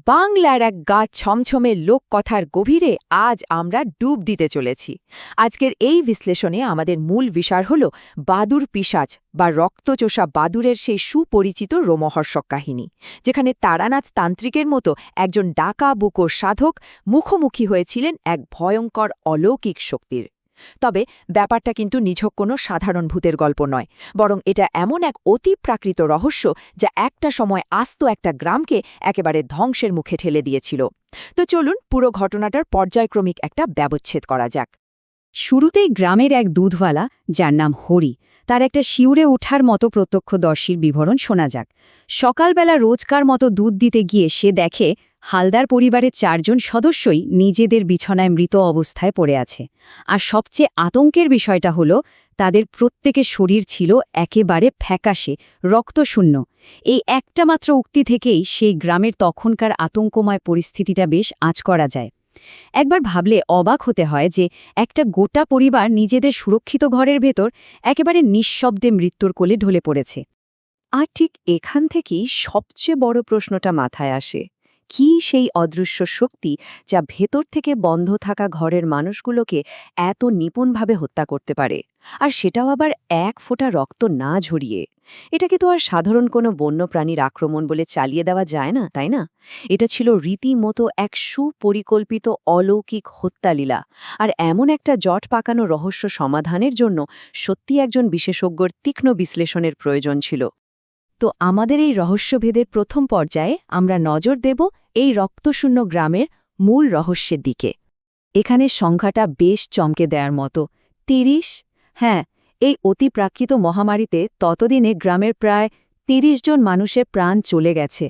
বাংলার এক গা ছমছমে লোককথার গভীরে আজ আমরা ডুব দিতে চলেছি। আজকের এই বিশ্লেষণে আমাদের মূল বিষয় হল বাদুর পিশাচ বা রক্তচোষা বাদুরের সেই সুপরিচিত রোমহর্ষক কাহিনী, যেখানে তারানাথ তান্ত্রিকের মতো একজন ডাকা বুকো সাধক মুখোমুখি হয়েছিলেন এক ভয়ঙ্কর অলৌকিক শক্তির। তবে ব্যাপারটা কিন্তু নিছক কোনো সাধারণ ভূতের গল্প নয়, বরং এটা এমন এক অতি প্রাকৃত রহস্য যা একটা সময় আস্ত একটা গ্রামকে একেবারে ধ্বংসের মুখে ঠেলে দিয়েছিল। তো চলুন পুরো ঘটনাটার পর্যায়ক্রমিক একটা ব্যবচ্ছেদ করা যাক। শুরুতেই গ্রামের এক দুধওয়ালা, যার নাম হরি, তার একটা শিউরে ওঠার মতো প্রত্যক্ষদর্শীর বিবরণ শোনা যাক। সকালবেলা রোজকার মতো দুধ দিতে গিয়ে সে দেখে হালদার পরিবারের 4 জন সদস্যই নিজেদের বিছানায় মৃত অবস্থায় পড়ে আছে। আর সবচেয়ে আতঙ্কের বিষয়টা হলো তাদের প্রত্যেকের শরীর ছিল একেবারে ফ্যাকাশে, রক্তশূন্য। এই একটা মাত্র উক্তি থেকেই সেই গ্রামের তখনকার আতঙ্কময় পরিস্থিতিটা বেশ আঁচ করা যায়। একবার ভাবলে অবাক হতে হয় যে একটা গোটা পরিবার নিজেদের সুরক্ষিত ঘরের ভেতর একেবারে নিঃশব্দে মৃত্যুর কোলে ঢলে পড়েছে। আর ঠিক এখান থেকেই সবচেয়ে বড় প্রশ্নটা মাথায় আসে, কি সেই অদৃশ্য শক্তি যা ভেতর থেকে বন্ধ থাকা ঘরের মানুষগুলোকে এত নিপুণভাবে হত্যা করতে পারে, আর সেটাও আবার এক ফোঁটা রক্ত না ঝরিয়ে? এটাকে তো আর সাধারণ কোনো বন্যপ্রাণীর আক্রমণ বলে চালিয়ে দেওয়া যায় না, তাই না? এটা ছিল রীতিমতো এক সুপরিকল্পিত অলৌকিক হত্যালীলা। আর এমন একটা জট পাকানো রহস্য সমাধানের জন্য সত্যি একজন বিশেষজ্ঞর তীক্ষ্ণ বিশ্লেষণের প্রয়োজন ছিল। তো আমাদের এই রহস্যভেদের প্রথম পর্যায়ে আমরা নজর দেব এই রক্তশূন্য গ্রামের মূল রহস্যের দিকে। এখানে সংখ্যাটা বেশ চমকে দেওয়ার মতো, 30। হ্যাঁ, এই অতিপ্রাকৃত মহামারীতে ততদিনে গ্রামের প্রায় 30 জন মানুষের প্রাণ চলে গেছে।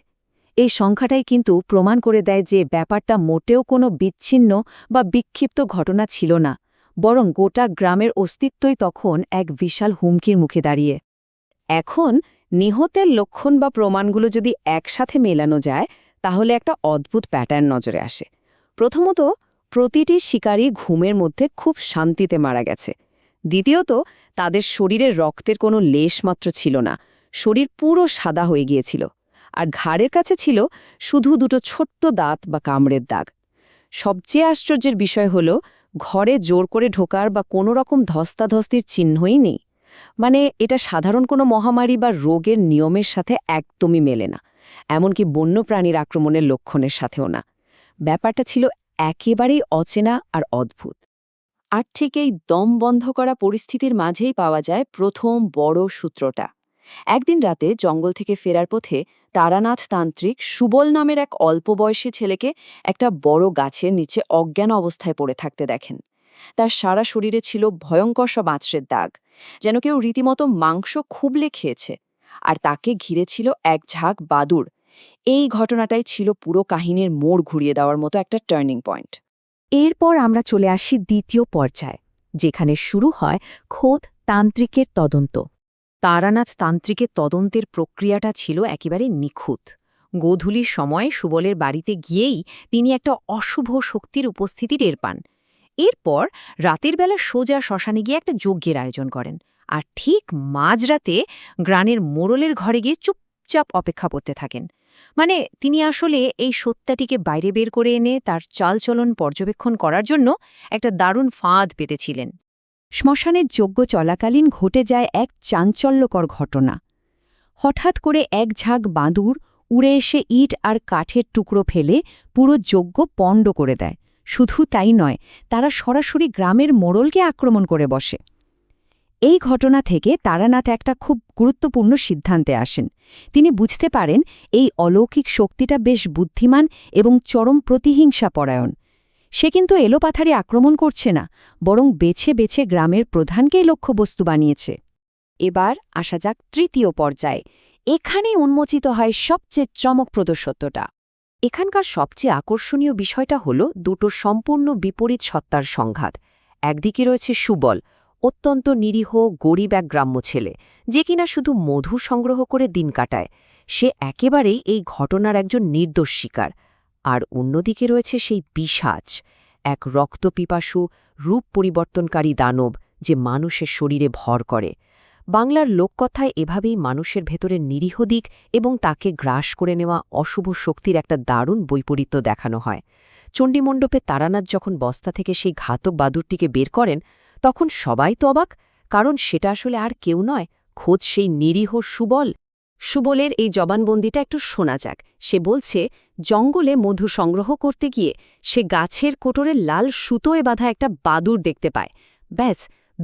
এই সংখ্যাটাই কিন্তু প্রমাণ করে দেয় যে ব্যাপারটা মোটেও কোনো বিচ্ছিন্ন বা বিক্ষিপ্ত ঘটনা ছিল না, বরং গোটা গ্রামের অস্তিত্বই তখন এক বিশাল হুমকির মুখে দাঁড়িয়ে। এখন নিহতের লক্ষণ বা প্রমাণগুলো যদি একসাথে মেলানো যায়, তাহলে একটা অদ্ভুত প্যাটার্ন নজরে আসে। প্রথমত, প্রতিটি শিকারী ঘুমের মধ্যে খুব শান্তিতে মারা গেছে। দ্বিতীয়ত, তাদের শরীরে রক্তের কোনো লেশমাত্র ছিল না, শরীর পুরো সাদা হয়ে গিয়েছিল। আর ঘাড়ের কাছে ছিল শুধু 2টো ছোট্ট দাঁত বা কামড়ের দাগ। সবচেয়ে আশ্চর্যের বিষয় হল, ঘরে জোর করে ঢোকার বা কোনো রকম ধস্তাধস্তির চিহ্নই নেই। মানে এটা সাধারণ কোনো মহামারী বা রোগের নিয়মের সাথে একদমই মেলে না, এমনকি বন্যপ্রাণীর আক্রমণের লক্ষণের সাথেও না। ব্যাপারটা ছিল একেবারেই অচেনা আর অদ্ভুত। আর ঠিক এই দম বন্ধ করা পরিস্থিতির মাঝেই পাওয়া যায় প্রথম বড় সূত্রটা। একদিন রাতে জঙ্গল থেকে ফেরার পথে তারানাথ তান্ত্রিক সুবল নামের এক অল্প বয়সী ছেলেকে একটা বড় গাছের নিচে অজ্ঞান অবস্থায় পড়ে থাকতে দেখেন। তার সারা শরীরে ছিল ভয়ঙ্কর সব আঁচড়ের দাগ, যেন কেউ রীতিমতো মাংস খুবলে খেয়েছে। আর তাকে ঘিরে ছিল এক ঝাঁক বাদুড়। এই ঘটনাটাই ছিল পুরো কাহিনীর মোড় ঘুরিয়ে দেওয়ার মতো একটা টার্নিং পয়েন্ট। এরপর আমরা চলে আসি দ্বিতীয় পর্যায়ে, যেখানে শুরু হয় খোদ তান্ত্রিকের তদন্ত। তারানাথ তান্ত্রিকের তদন্তের প্রক্রিয়াটা ছিল একেবারে নিখুঁত। গোধূলির সময় সুবলের বাড়িতে গিয়েই তিনি একটা অশুভ শক্তির উপস্থিতি টের পান। এরপর রাতের বেলা সোজা শ্মশানে গিয়ে একটা যজ্ঞের আয়োজন করেন, আর ঠিক মাঝরাতে গ্রামের মোড়লের ঘরে গিয়ে চুপচাপ অপেক্ষা করতে থাকেন। মানে তিনি আসলে এই সত্যাটিকে বাইরে বের করে এনে তার চালচলন পর্যবেক্ষণ করার জন্য একটা দারুণ ফাঁদ পেতেছিলেন। শ্মশানের যজ্ঞ চলাকালীন ঘটে যায় এক চাঞ্চল্যকর ঘটনা। হঠাৎ করে এক ঝাঁক বাদুড় উড়ে এসে ইট আর কাঠের টুকরো ফেলে পুরো যজ্ঞ পণ্ড করে দেয়। শুধু তাই নয়, তারা সরাসরি গ্রামের মোড়লকে আক্রমণ করে বসে। এই ঘটনা থেকে তারানাথ একটা খুব গুরুত্বপূর্ণ সিদ্ধান্তে আসেন। তিনি বুঝতে পারেন এই অলৌকিক শক্তিটা বেশ বুদ্ধিমান এবং চরম প্রতিহিংসাপরায়ণ। সে কিন্তু এলোপাথারি আক্রমণ করছে না, বরং বেছে বেছে গ্রামের প্রধানকেই লক্ষ্যবস্তু বানিয়েছে। এবার আসা যাক তৃতীয় পর্যায়ে। এখানেই উন্মোচিত হয় সবচেয়ে চমকপ্রদ সত্যটা। এখানকার সবচেয়ে আকর্ষণীয় বিষয়টা হল 2টো সম্পূর্ণ বিপরীত সত্তার সংঘাত। একদিকে রয়েছে সুবল, অত্যন্ত নিরীহ গরিব এক গ্রাম্য ছেলে, যে কিনা শুধু মধু সংগ্রহ করে দিন কাটায়। সে একেবারেই এই ঘটনার একজন নির্দোষ শিকার। আর অন্যদিকে রয়েছে সেই পিশাচ, এক রক্তপিপাসু রূপ পরিবর্তনকারী দানব, যে মানুষের শরীরে ভর করে। বাংলার লোককথায় এভাবেই মানুষের ভেতরে নিরীহ দিক এবং তাকে গ্রাস করে নেওয়া অশুভ শক্তির একটা দারুণ বৈপরীত্য দেখানো হয়। চণ্ডীমণ্ডপে তারানাথ যখন বস্তা থেকে সেই ঘাতক বাদুরটিকে বের করেন, তখন সবাই তো অবাক, কারণ সেটা আসলে আর কেউ নয়, খোদ সেই নিরীহ সুবল। সুবলের এই জবানবন্দিটা একটু শোনা যাক। সে বলছে, জঙ্গলে মধু সংগ্রহ করতে গিয়ে সে গাছের কোটরে লাল সুতোয় বাঁধা একটা বাদুর দেখতে পায়। ব্যাস,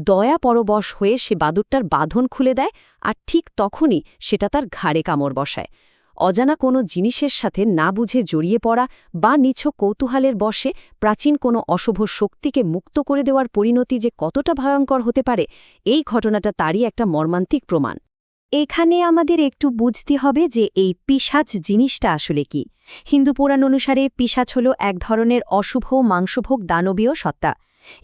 দয়া পরবশ হয়ে সে বাদুরটার বাঁধন খুলে দেয়, আর ঠিক তখনই সেটা তার ঘাড়ে কামড় বসায়। অজানা কোনো জিনিসের সাথে না বুঝে জড়িয়ে পড়া বা নিছক কৌতূহলের বশে প্রাচীন কোনো অশুভ শক্তিকে মুক্ত করে দেওয়ার পরিণতি যে কতটা ভয়ঙ্কর হতে পারে, এই ঘটনাটা তারই একটা মর্মান্তিক প্রমাণ। এখানে আমাদের একটু বুঝতে হবে যে এই পিশাচ জিনিসটা আসলে কি। হিন্দু পুরাণ অনুসারে পিশাচ হল এক ধরনের অশুভ মাংসভোগ দানবীয় সত্তা।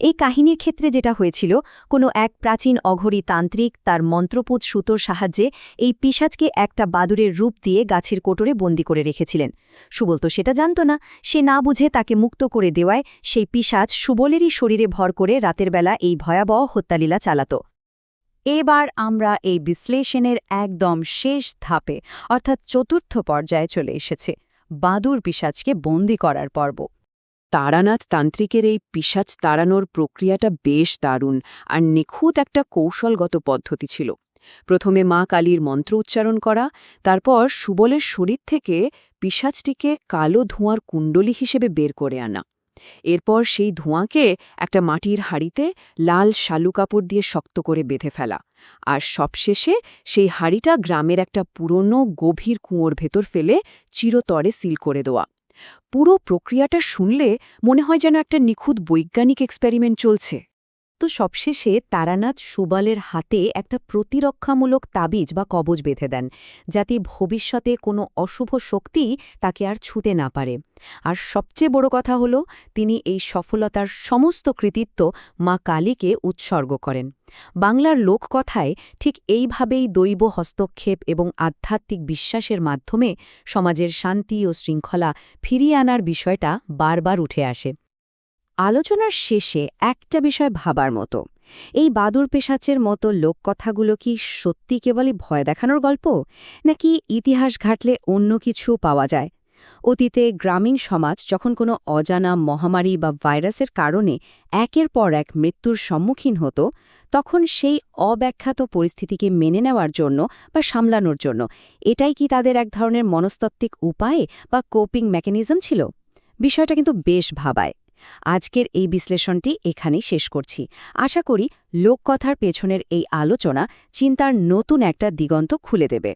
এই কাহিনীর ক্ষেত্রে যেটা হয়েছিল, কোনো এক প্রাচীন অঘরী তান্ত্রিক তার মন্ত্রপুত সুতোর সাহায্যে এই পিশাচকে একটা বাদুরের রূপ দিয়ে গাছের কোটরে বন্দী করে রেখেছিলেন। সুবল তো সেটা জানত না। সে না বুঝে তাকে মুক্ত করে দেওয়ায় সেই পিশাচ সুবলেরই শরীরে ভর করে রাতের বেলা এই ভয়াবহ হত্যালীলা চালাত। এবার আমরা এই বিশ্লেষণের একদম শেষ ধাপে অর্থাৎ চতুর্থ পর্যায়ে চলে এসেছে, বাদুর পিশাচকে বন্দী করার পর্ব। তারানাথ তান্ত্রিকের এই পিশাচ তাড়ানোর প্রক্রিয়াটা বেশ দারুণ আর নিখুঁত একটা কৌশলগত পদ্ধতি ছিল। প্রথমে মা কালীর মন্ত্র উচ্চারণ করা, তারপর সুবলের শরীর থেকে পিশাচটিকে কালো ধোঁয়ার কুণ্ডলী হিসেবে বের করে আনা। এরপর সেই ধোঁয়াকে একটা মাটির হাঁড়িতে লাল শালু কাপড় দিয়ে শক্ত করে বেঁধে ফেলা, আর সবশেষে সেই হাঁড়িটা গ্রামের একটা পুরনো গভীর কুঁয়োর ভেতর ফেলে চিরতরে সিল করে দেওয়া। পুরো প্রক্রিয়াটা শুনলে মনে হয় যেন একটা নিখুঁত বৈজ্ঞানিক এক্সপেরিমেন্ট চলছে। তো সবশেষে তারানাথ সুবলের হাতে একটা প্রতিরক্ষামূলক তাবিজ বা কবচ বেঁধে দেন, যাতে ভবিষ্যতে কোনো অশুভ শক্তি তাকে আর ছুঁতে না পারে। আর সবচেয়ে বড় কথা হলো, তিনি এই সফলতার সমস্ত কৃতিত্ব মা কালীকে উৎসর্গ করেন। বাংলার লোককথায় ঠিক এইভাবেই দৈব হস্তক্ষেপ এবং আধ্যাত্মিক বিশ্বাসের মাধ্যমে সমাজের শান্তি ও শৃঙ্খলা ফিরিয়ে আনার বিষয়টা বারবার উঠে আসে। আলোচনার শেষে একটা বিষয় ভাবার মতো, এই বাদুর পেশাচের মতো লোককথাগুলো কি সত্যি কেবলই ভয় দেখানোর গল্প, নাকি ইতিহাস ঘাটলে অন্য কিছু পাওয়া যায়? অতীতে গ্রামীণ সমাজ যখন কোনো অজানা মহামারী বা ভাইরাসের কারণে একের পর এক মৃত্যুর সম্মুখীন হতো, তখন সেই অব্যাখ্যাত পরিস্থিতিকে মেনে নেওয়ার জন্য বা সামলানোর জন্য এটাই কি তাদের এক ধরনের মনস্তাত্ত্বিক উপায় বা কোপিং মেকানিজম ছিল? বিষয়টা কিন্তু বেশ ভাবায়। আজকের এই বিশ্লেষণটি এখানেই শেষ করছি। আশা করি লোককথার পেছনের এই আলোচনা চিন্তার নতুন একটা দিগন্ত খুলে দেবে।